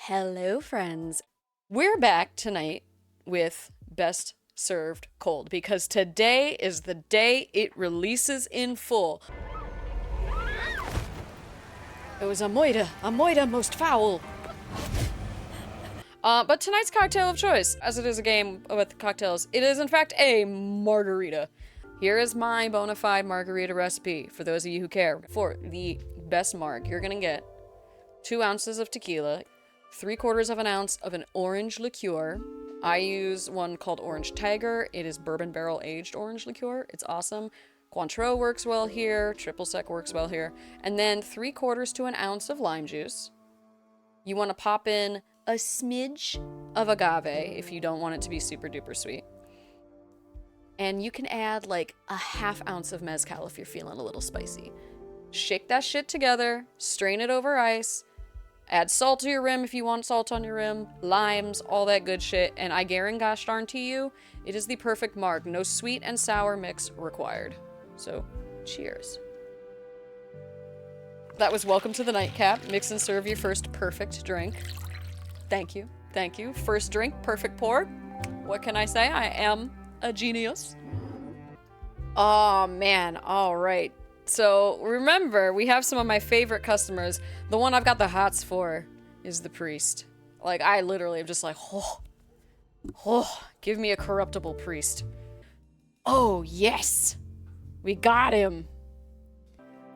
Hello, friends. We're back tonight with Best Served Cold because today is the day it releases in full. It was a moida most foul. But tonight's cocktail of choice, as it is a game with cocktails, it is in fact a margarita. Here is my bona fide margarita recipe for those of you who care. For the best marg, you're gonna get 2 ounces of tequila, 3/4 of an ounce of an orange liqueur. I use one called Orange Tiger. It is bourbon barrel aged orange liqueur. It's awesome. Cointreau works well here. Triple sec works well here. And then 3/4 to an ounce of lime juice. You want to pop in a smidge of agave if you don't want it to be super duper sweet. And you can add like a 1/2 ounce of mezcal if you're feeling a little spicy. Shake that shit together, strain it over ice, add salt to your rim if you want salt on your rim, limes, all that good shit, and I guarantee gosh darn to you, it is the perfect marg. No sweet and sour mix required. So, cheers. That was welcome to the nightcap. Mix and serve your first perfect drink. Thank you. Thank you. First drink, perfect pour. What can I say? I am a genius. Oh man, all right. So remember, we have some of my favorite customers. The one I've got the hots for is the priest. Like, I literally am just like, give me a corruptible priest. Oh, yes. We got him.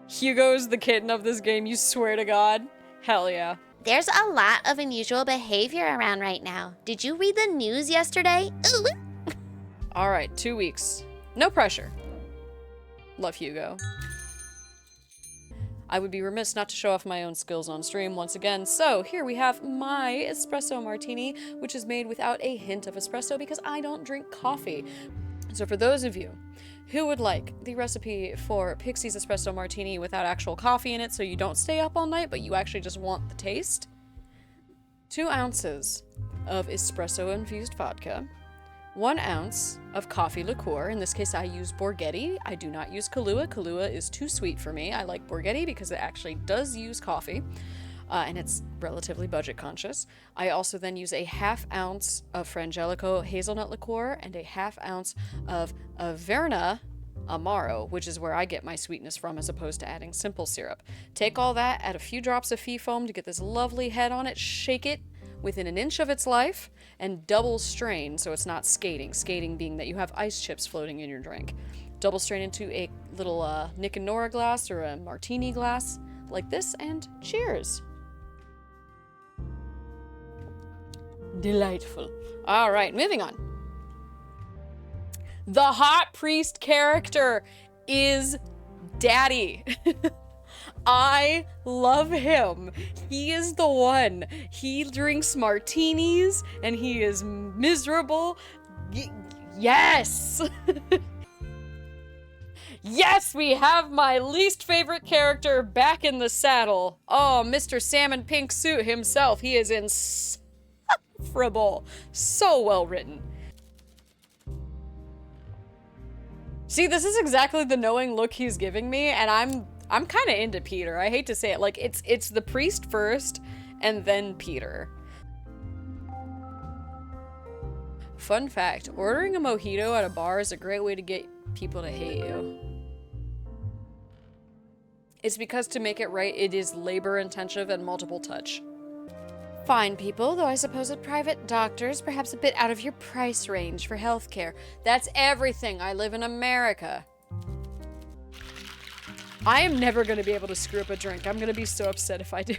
Hugo's the kitten of this game, you swear to God. Hell yeah. There's a lot of unusual behavior around right now. Did you read the news yesterday? Ooh. All right, 2 weeks. No pressure. Love Hugo. I would be remiss not to show off my own skills on stream once again. So here we have my espresso martini, which is made without a hint of espresso because I don't drink coffee. So for those of you who would like the recipe for Pixie's espresso martini without actual coffee in it so you don't stay up all night but you actually just want the taste, 2 ounces of espresso infused vodka, 1 ounce of coffee liqueur. In this case, I use Borghetti. I do not use Kahlua. Kahlua is too sweet for me. I like Borghetti because it actually does use coffee, and it's relatively budget conscious. I also then use a 1/2 ounce of Frangelico hazelnut liqueur and a 1/2 ounce of Averna Amaro, which is where I get my sweetness from as opposed to adding simple syrup. Take all that, add a few drops of fee foam to get this lovely head on it, shake it within an inch of its life, and double strain so it's not skating. Skating being that you have ice chips floating in your drink. Double strain into a little Nick and Nora glass or a martini glass like this, and cheers. Delightful. All right, moving on. The hot priest character is Daddy. I love him. He is the one. He drinks martinis and he is miserable. Yes! Yes, we have my least favorite character back in the saddle. Oh, Mr. Salmon Pink Suit himself. He is insufferable. So well written. See, this is exactly the knowing look he's giving me, and I'm kind of into Peter. I hate to say it. Like, it's the priest first, and then Peter. Fun fact, ordering a mojito at a bar is a great way to get people to hate you. It's because to make it right, it is labor-intensive and multiple touch. Fine people, though I suppose at private doctors, perhaps a bit out of your price range for healthcare. That's everything. I live in America. I am never going to be able to screw up a drink. I'm going to be so upset if I do.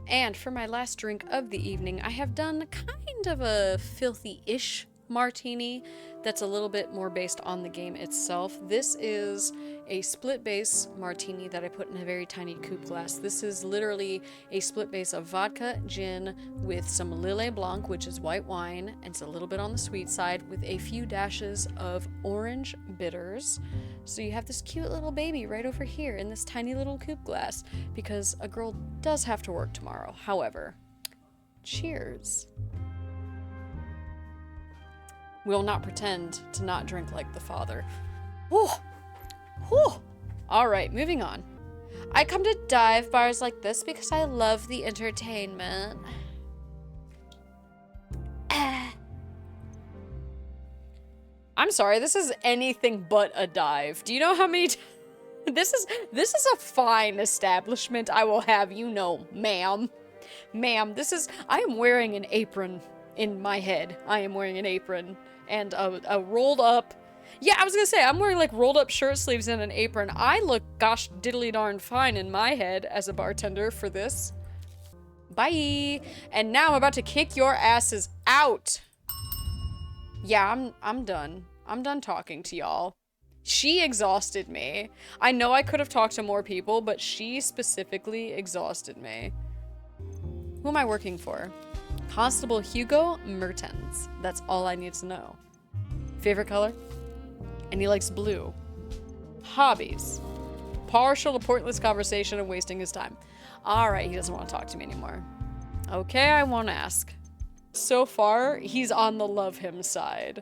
And for my last drink of the evening, I have done kind of a filthy-ish martini that's a little bit more based on the game itself. This is a split base martini that I put in a very tiny coupe glass. This is literally a split base of vodka, gin, with some Lillet Blanc, which is white wine, and it's a little bit on the sweet side, with a few dashes of orange bitters. So you have this cute little baby right over here in this tiny little coupe glass, because a girl does have to work tomorrow. However, cheers. We will not pretend to not drink like the father. Whew. Whew. All right, moving on. I come to dive bars like this because I love the entertainment. I'm sorry, this is anything but a dive. Do you know how many this is a fine establishment, I will have you know, ma'am. Ma'am, I am wearing an apron in my head. I am wearing an apron and a rolled up. Yeah, I was gonna say, I'm wearing like rolled up shirt sleeves and an apron. I look gosh diddly darn fine in my head as a bartender for this. Bye. And now I'm about to kick your asses out. Yeah, I'm done. I'm done talking to y'all. She exhausted me. I know I could have talked to more people, but she specifically exhausted me. Who am I working for? Constable Hugo Mertens. That's all I need to know. Favorite color? And he likes blue. Hobbies. Partial to pointless conversation and wasting his time. Alright, he doesn't want to talk to me anymore. Okay, I won't ask. So far, he's on the love him side.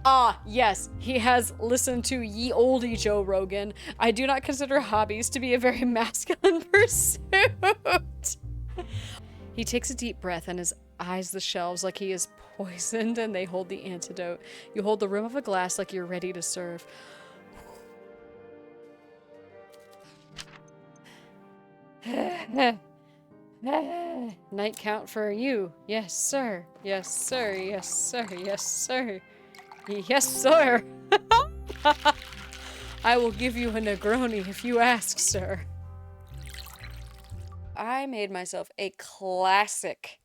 Ah, yes, he has listened to ye olde Joe Rogan. I do not consider hobbies to be a very masculine pursuit. He takes a deep breath and his eyes the shelves like he is poisoned and they hold the antidote. You hold the rim of a glass like you're ready to serve. Night count for you. Yes, sir. Yes, sir. Yes, sir. Yes, sir. Yes, sir. I will give you a Negroni if you ask, sir. I made myself a classic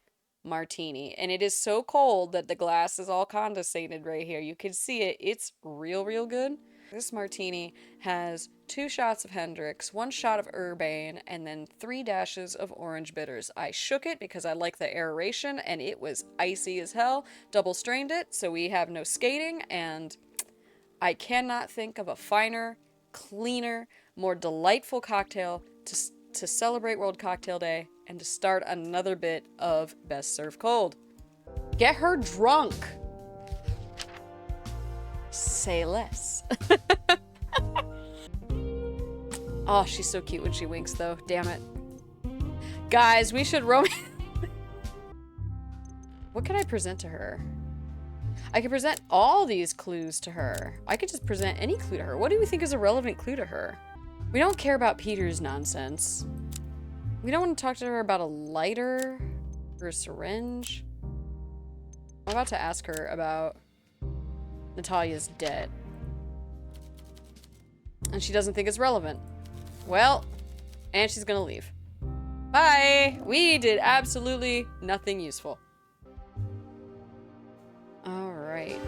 martini, and it is so cold that the glass is all condensated right here. You can see it. It's real, real good. This martini has 2 shots of Hendrix, 1 shot of Urbane, and then 3 dashes of orange bitters. I shook it because I like the aeration, and it was icy as hell. Double strained it, so we have no skating, and I cannot think of a finer, cleaner, more delightful cocktail to celebrate World Cocktail Day and to start another bit of Best Served Cold. Get her drunk! Say less. Oh, she's so cute when she winks, though. Damn it. Guys, we should What can I present to her? I could present all these clues to her. I could just present any clue to her. What do we think is a relevant clue to her? We don't care about Peter's nonsense. We don't want to talk to her about a lighter or a syringe. I'm about to ask her about Natalia's debt. And she doesn't think it's relevant. Well, and she's gonna leave. Bye! We did absolutely nothing useful. Alright.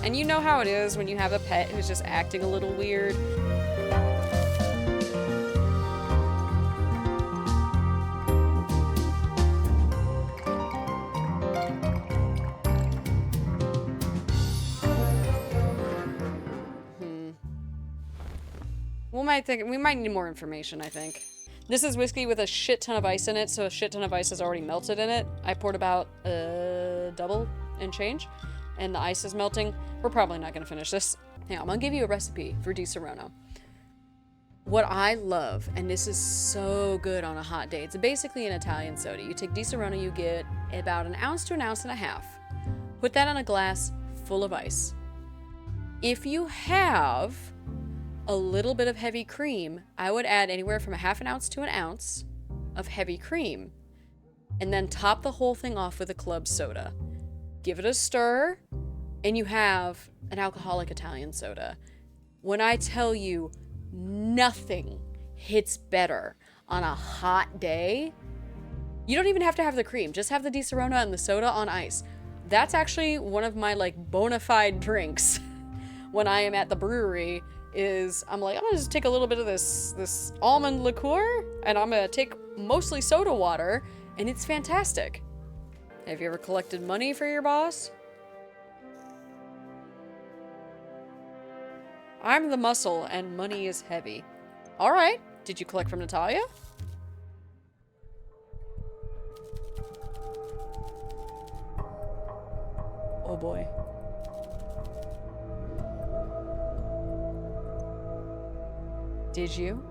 And you know how it is when you have a pet who's just acting a little weird. We might need more information, I think. This is whiskey with a shit ton of ice in it, so a shit ton of ice has already melted in it. I poured about double and change, and the ice is melting. We're probably not gonna finish this. Hang on, I'm gonna give you a recipe for Di Serono. What I love, and this is so good on a hot day, it's basically an Italian soda. You take Di Serono, you get about 1 ounce to 1.5 ounces. Put that in a glass full of ice. If you have a little bit of heavy cream, I would add anywhere from 1/2 ounce to 1 ounce of heavy cream, and then top the whole thing off with a club soda. Give it a stir, and you have an alcoholic Italian soda. When I tell you nothing hits better on a hot day, you don't even have to have the cream. Just have the Di Serono and the soda on ice. That's actually one of my like bona fide drinks when I am at the brewery. I'm gonna just take a little bit of this almond liqueur, and I'm gonna take mostly soda water, and it's fantastic. Have you ever collected money for your boss? I'm the muscle, and money is heavy. All right, did you collect from Natalia? boy. Did you?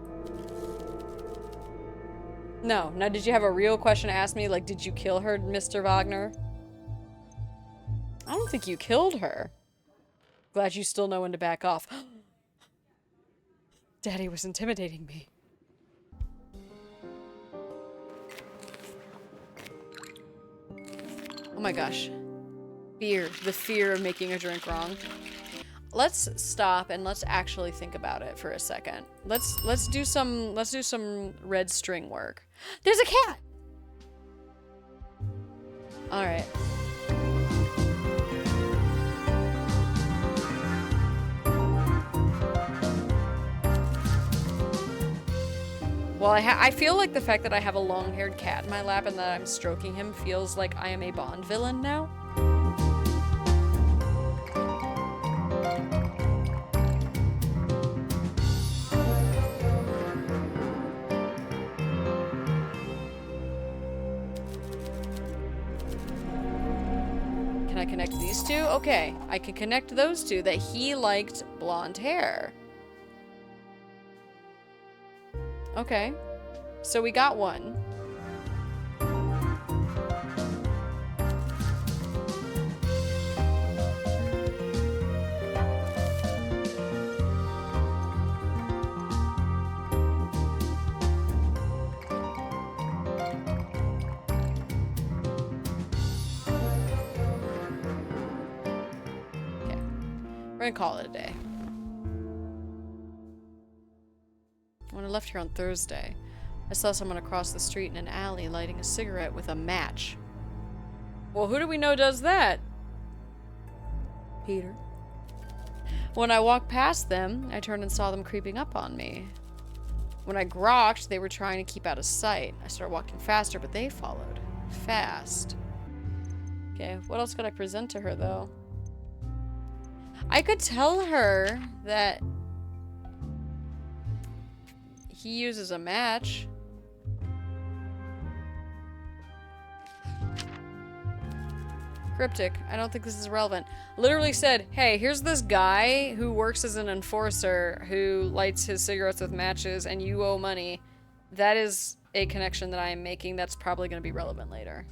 No. Now, did you have a real question to ask me? Like, did you kill her, Mr. Wagner? I don't think you killed her. Glad you still know when to back off. Daddy was intimidating me. Oh my gosh. Fear. The fear of making a drink wrong. Let's stop and let's actually think about it for a second. Let's do some red string work. There's a cat! Alright. Well, I feel like the fact that I have a long-haired cat in my lap and that I'm stroking him feels like I am a Bond villain now. Can I connect these two? Okay, I can connect those two, that he liked blonde hair. Okay, so we got one. Okay, we're gonna call it a day. When I left here on Thursday, I saw someone across the street in an alley lighting a cigarette with a match. Well, who do we know does that? Peter. When I walked past them, I turned and saw them creeping up on me. When I grokked, they were trying to keep out of sight. I started walking faster, but they followed. Fast. Okay, what else could I present to her, though? I could tell her that he uses a match. Cryptic. I don't think this is relevant. Literally said, hey, here's this guy who works as an enforcer who lights his cigarettes with matches and you owe money. That is a connection that I am making that's probably going to be relevant later.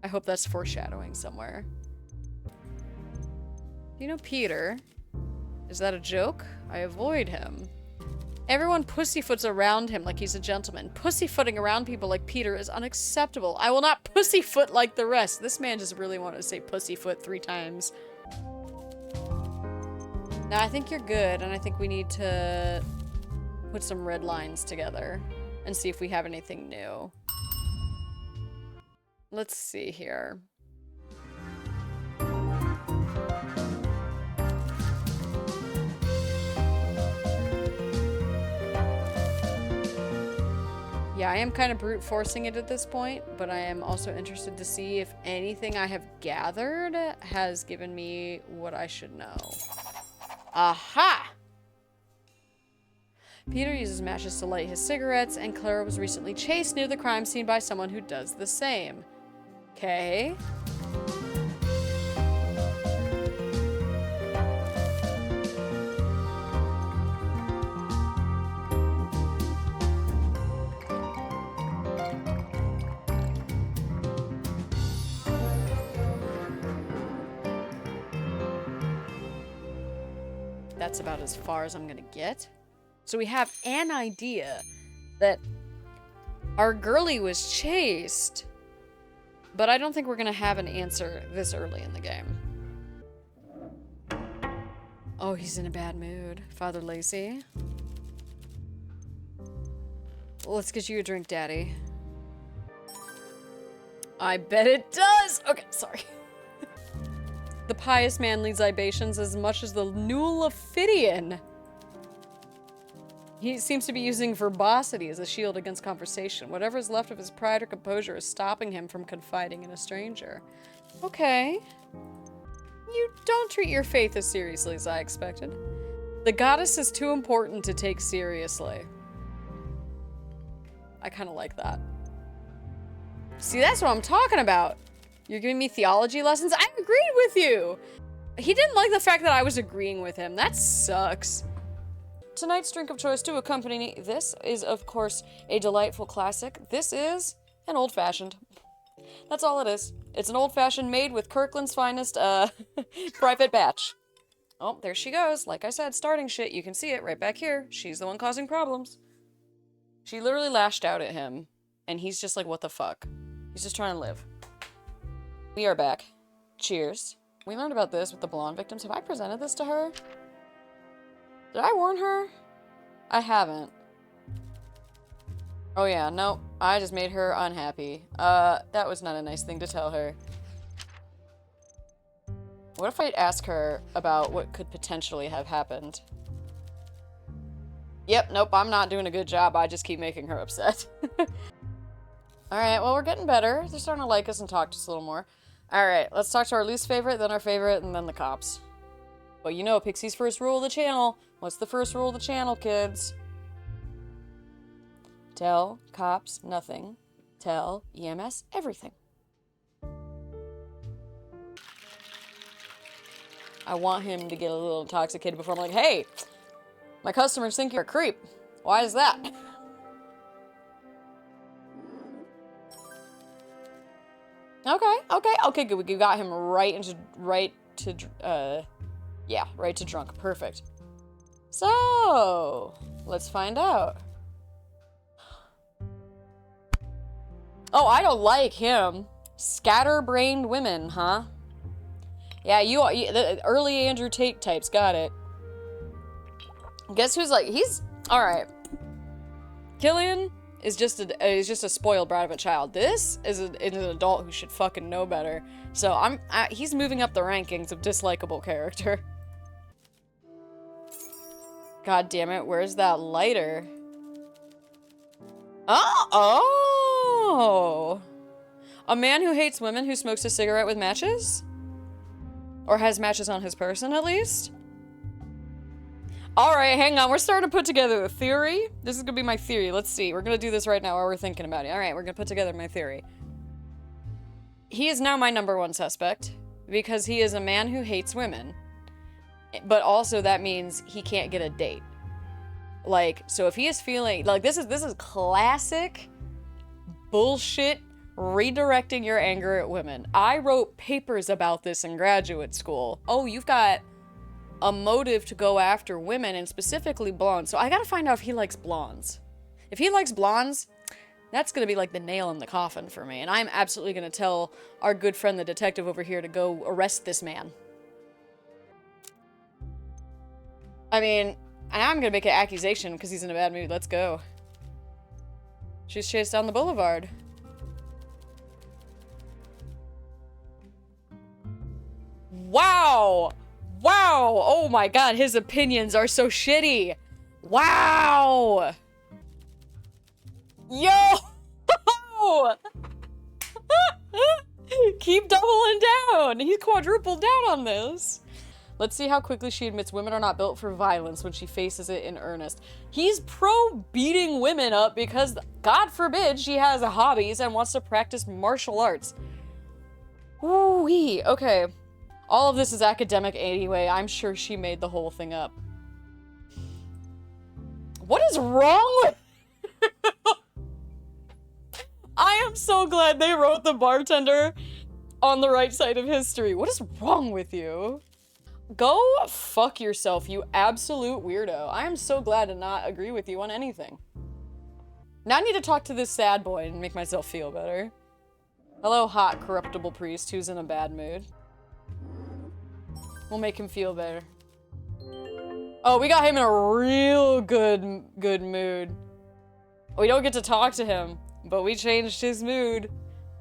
I hope that's foreshadowing somewhere. Do you know Peter? Is that a joke? I avoid him. Everyone pussyfoots around him like he's a gentleman. Pussyfooting around people like Peter is unacceptable. I will not pussyfoot like the rest. This man just really wanted to say pussyfoot 3 times. Now, I think you're good, and I think we need to put some red lines together and see if we have anything new. Let's see here. Yeah, I am kind of brute forcing it at this point, but I am also interested to see if anything I have gathered has given me what I should know. Aha! Peter uses matches to light his cigarettes, and Clara was recently chased near the crime scene by someone who does the same. Okay. That's about as far as I'm gonna get. So we have an idea that our girlie was chased, but I don't think we're gonna have an answer this early in the game. Oh, he's in a bad mood. Father Lacey. Well, let's get you a drink, Daddy. I bet it does! Okay, sorry. The pious man leads libations as much as the Nulophidian. He seems to be using verbosity as a shield against conversation. Whatever is left of his pride or composure is stopping him from confiding in a stranger. Okay. You don't treat your faith as seriously as I expected. The goddess is too important to take seriously. I kind of like that. See, that's what I'm talking about. You're giving me theology lessons? I agreed with you! He didn't like the fact that I was agreeing with him. That sucks. Tonight's drink of choice to accompany this is, of course, a delightful classic. This is an old-fashioned. That's all it is. It's an old-fashioned made with Kirkland's finest, private batch. Oh, there she goes. Like I said, starting shit. You can see it right back here. She's the one causing problems. She literally lashed out at him, and he's just like, what the fuck? He's just trying to live. We are back. Cheers. We learned about this with the blonde victims. Have I presented this to her? Did I warn her? I haven't. Oh yeah, no. I just made her unhappy. That was not a nice thing to tell her. What if I ask her about what could potentially have happened? Yep, nope, I'm not doing a good job. I just keep making her upset. Alright, well, we're getting better. They're starting to like us and talk to us a little more. Alright, let's talk to our least favorite, then our favorite, and then the cops. Well, you know Pixie's first rule of the channel. What's the first rule of the channel, kids? Tell cops nothing. Tell EMS everything. I want him to get a little intoxicated before I'm like, hey, my customers think you're a creep. Why is that? Okay, good. We got him right to drunk. Perfect. So, let's find out. Oh, I don't like him. Scatterbrained women, huh? Yeah, the early Andrew Tate types, got it. Guess who's like, he's, alright. Killian is just a spoiled brat of a child. This is an adult who should fucking know better. So he's moving up the rankings of dislikable character. God damn it, where's that lighter? Oh! A man who hates women who smokes a cigarette with matches? Or has matches on his person, at least? Alright, hang on. We're starting to put together a theory. This is gonna be my theory. Let's see. We're gonna do this right now while we're thinking about it. Alright, we're gonna put together my theory. He is now my #1 suspect because he is a man who hates women. But also that means he can't get a date. Like, so if he is feeling... Like, this is classic bullshit redirecting your anger at women. I wrote papers about this in graduate school. Oh, you've got a motive to go after women, and specifically blondes. So I gotta find out if he likes blondes. If he likes blondes, that's gonna be like the nail in the coffin for me. And I'm absolutely gonna tell our good friend the detective over here to go arrest this man. I mean, and I'm gonna make an accusation because he's in a bad mood. Let's go. She's chased down the boulevard. Wow! Wow! Oh my god, his opinions are so shitty! Wow! Yo! Keep doubling down! He's quadrupled down on this! Let's see how quickly she admits women are not built for violence when she faces it in earnest. He's pro beating women up because, God forbid, she has hobbies and wants to practice martial arts. Ooh-wee. Okay. All of this is academic anyway. I'm sure she made the whole thing up. What is wrong with... I am so glad they wrote the bartender on the right side of history. What is wrong with you? Go fuck yourself, you absolute weirdo. I am so glad to not agree with you on anything. Now I need to talk to this sad boy and make myself feel better. Hello, hot, corruptible priest who's in a bad mood. We'll make him feel better. Oh, we got him in a real good mood. We don't get to talk to him, but we changed his mood,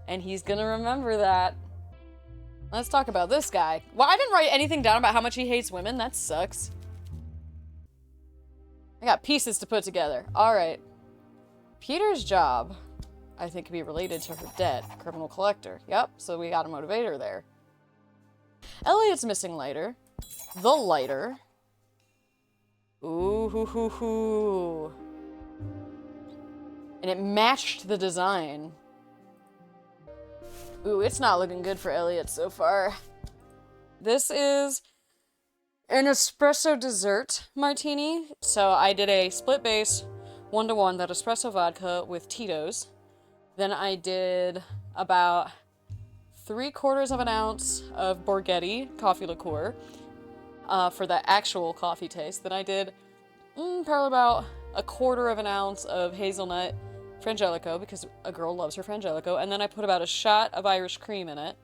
and he's gonna remember that. Let's talk about this guy. Well, I didn't write anything down about how much he hates women. That sucks. I got pieces to put together. All right. Peter's job, I think, could be related to her debt. Criminal collector. Yep, so we got a motivator there. Elliot's missing lighter. The lighter. Ooh, hoo, hoo, hoo. And it matched the design. Ooh, it's not looking good for Elliot so far. This is an espresso dessert martini. So I did a split base, 1-to-1, that espresso vodka with Tito's. Then I did about 3/4 of an ounce of Borghetti coffee liqueur for the actual coffee taste. Then I did probably about 1/4 of an ounce of hazelnut Frangelico, because a girl loves her Frangelico. And then I put about a shot of Irish cream in it.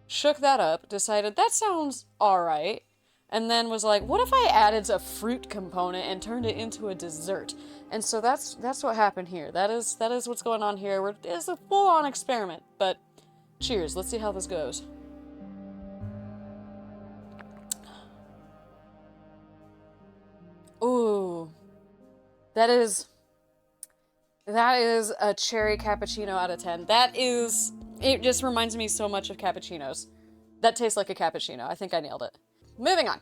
Shook that up, decided that sounds alright. And then was like, what if I added a fruit component and turned it into a dessert? And so that's what happened here. That is what's going on here. It's a full-on experiment. But cheers. Let's see how this goes. Ooh. That is a cherry cappuccino out of 10. It just reminds me so much of cappuccinos. That tastes like a cappuccino. I think I nailed it. Moving on.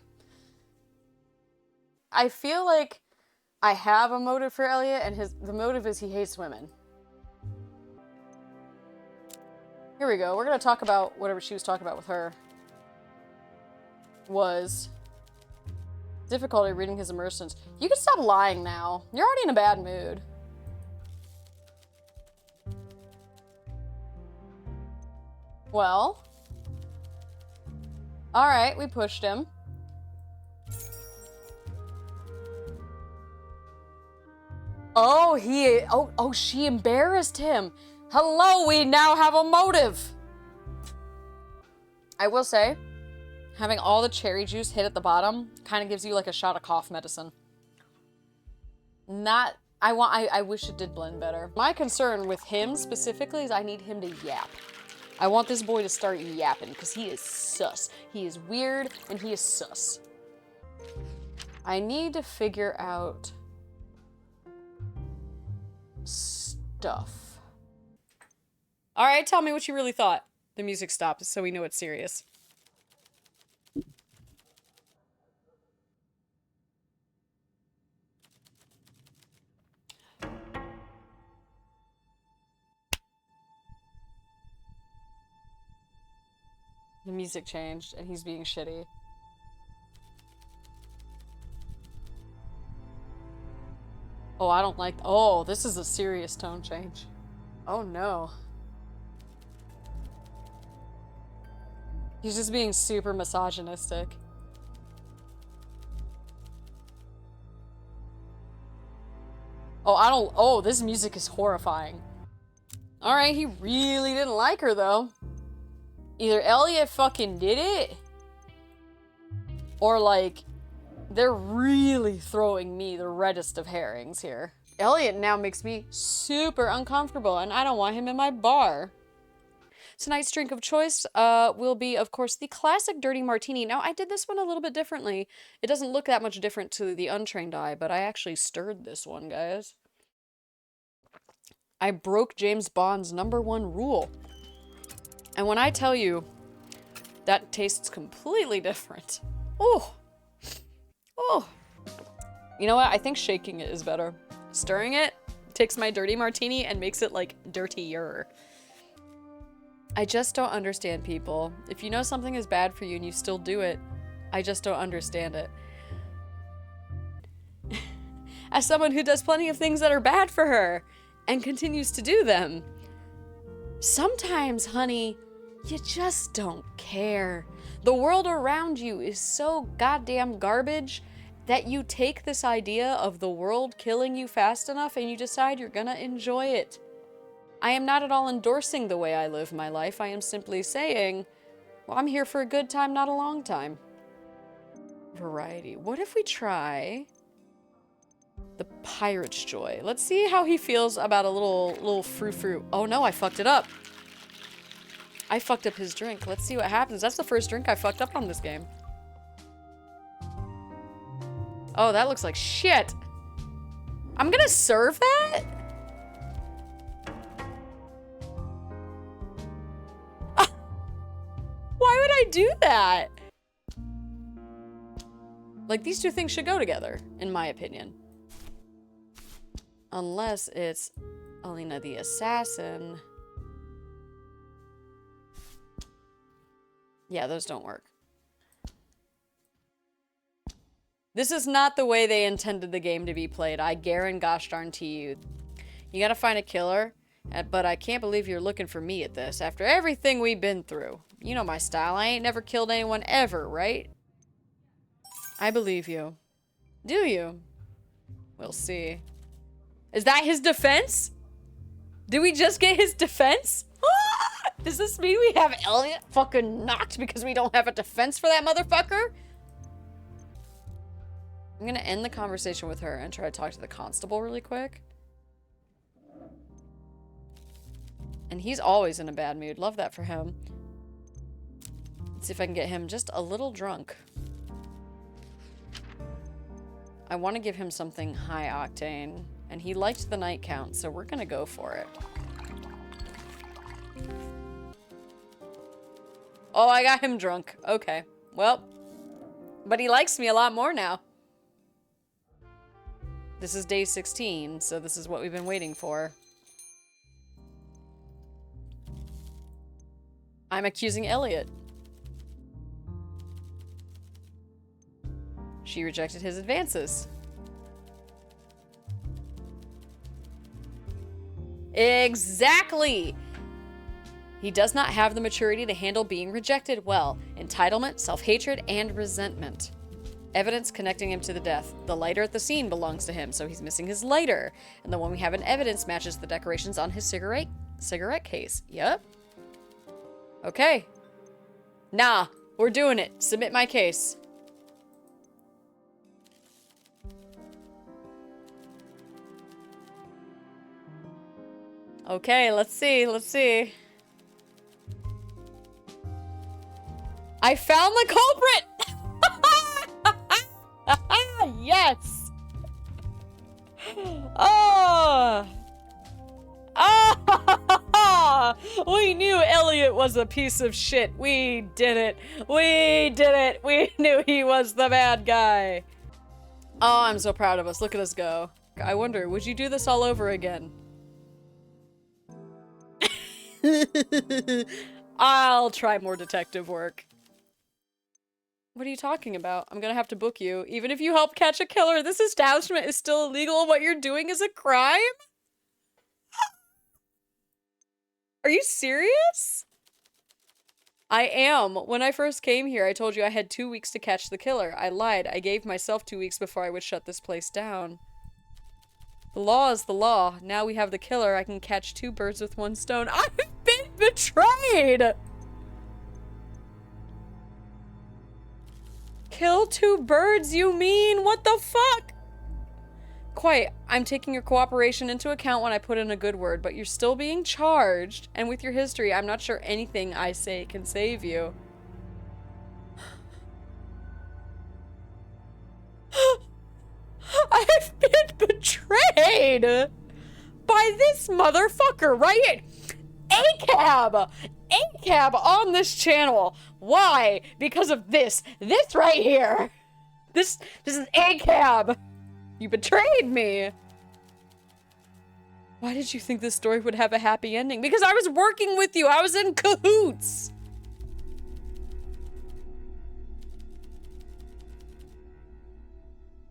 I feel like I have a motive for Elliot, and the motive is he hates women. Here we go. We're gonna talk about whatever she was talking about with her. Was difficulty reading his immersions. You can stop lying now. You're already in a bad mood. Well. Alright, we pushed him. Oh, she embarrassed him. Hello, we now have a motive. I will say, having all the cherry juice hit at the bottom kind of gives you like a shot of cough medicine. I wish it did blend better. My concern with him specifically is I need him to yap. I want this boy to start yapping because he is sus. He is weird and he is sus. I need to figure out stuff. All right, tell me what you really thought. The music stopped, so we know it's serious. The music changed, and he's being shitty. Oh, I don't like... Oh, this is a serious tone change. Oh, no. He's just being super misogynistic. Oh, this music is horrifying. Alright, he really didn't like her, though. Either Elliot fucking did it, or, like, they're really throwing me the reddest of herrings here. Elliot now makes me super uncomfortable, and I don't want him in my bar. Tonight's drink of choice will be, of course, the classic Dirty Martini. Now, I did this one a little bit differently. It doesn't look that much different to the untrained eye, but I actually stirred this one, guys. I broke James Bond's #1 rule. And when I tell you, that tastes completely different. Oh. Oh. You know what? I think shaking it is better. Stirring it takes my Dirty Martini and makes it, like, dirtier. I just don't understand people. If you know something is bad for you and you still do it, I just don't understand it. As someone who does plenty of things that are bad for her and continues to do them, sometimes, honey, you just don't care. The world around you is so goddamn garbage that you take this idea of the world killing you fast enough and you decide you're gonna enjoy it. I am not at all endorsing the way I live my life. I am simply saying, well, I'm here for a good time, not a long time. Variety. What if we try the Pirate's Joy? Let's see how he feels about a little frou-frou. Oh no, I fucked it up. I fucked up his drink. Let's see what happens. That's the first drink I fucked up on this game. Oh, that looks like shit. I'm gonna serve that? Why would I do that? Like, these two things should go together, in my opinion. Unless it's Alina the Assassin. Yeah, those don't work. This is not the way they intended the game to be played. I guarantee gosh darn to you. You gotta find a killer, but I can't believe you're looking for me at this. After everything we've been through. You know my style. I ain't never killed anyone ever, right? I believe you. Do you? We'll see. Is that his defense? Did we just get his defense? Does this mean we have Elliot fucking knocked because we don't have a defense for that motherfucker? I'm gonna end the conversation with her and try to talk to the constable really quick. And he's always in a bad mood. Love that for him. Let's see if I can get him just a little drunk. I want to give him something high octane. And he liked the night count, so we're gonna go for it. Oh, I got him drunk. Okay. Well, but he likes me a lot more now. This is day 16, so this is what we've been waiting for. I'm accusing Elliot. She rejected his advances. Exactly! He does not have the maturity to handle being rejected well. Entitlement, self-hatred, and resentment. Evidence connecting him to the death. The lighter at the scene belongs to him, so he's missing his lighter. And the one we have in evidence matches the decorations on his cigarette case. Yep. Okay. Nah, we're doing it. Submit my case. Okay, let's see. I found the culprit! Yes! Oh! Ah! We knew Elliot was a piece of shit. We did it. We knew he was the bad guy. Oh, I'm so proud of us. Look at us go. I wonder, would you do this all over again? I'll try more detective work. What are you talking about? I'm gonna have to book you. Even if you help catch a killer, this establishment is still illegal. What you're doing is a crime? Are you serious? I am. When I first came here, I told you I had 2 weeks to catch the killer. I lied. I gave myself 2 weeks before I would shut this place down. The law is the law. Now we have the killer. I can catch 2 birds with 1 stone. I've been betrayed! Kill 2 birds, you mean? What the fuck? Quite. I'm taking your cooperation into account when I put in a good word, but you're still being charged. And with your history, I'm not sure anything I say can save you. I've been betrayed by this motherfucker, right? ACAB! ACAB on this channel. Why? Because of this. This right here. This is ACAB. You betrayed me. Why did you think this story would have a happy ending? Because I was working with you. I was in cahoots.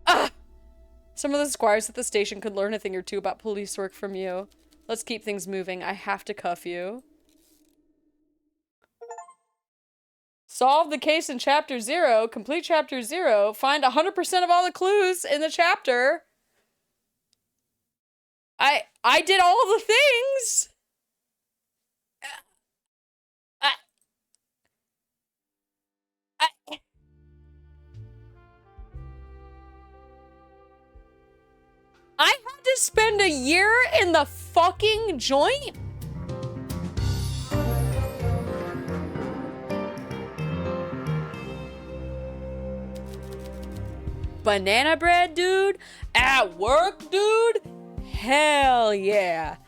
Ah! Some of the squires at the station could learn a thing or two about police work from you. Let's keep things moving. I have to cuff you. Solve the case in chapter 0. Complete chapter 0. Find 100% of all the clues in the chapter. I did all the things. I had to spend a year in the fucking joint? Banana bread, dude? At work, dude? Hell yeah.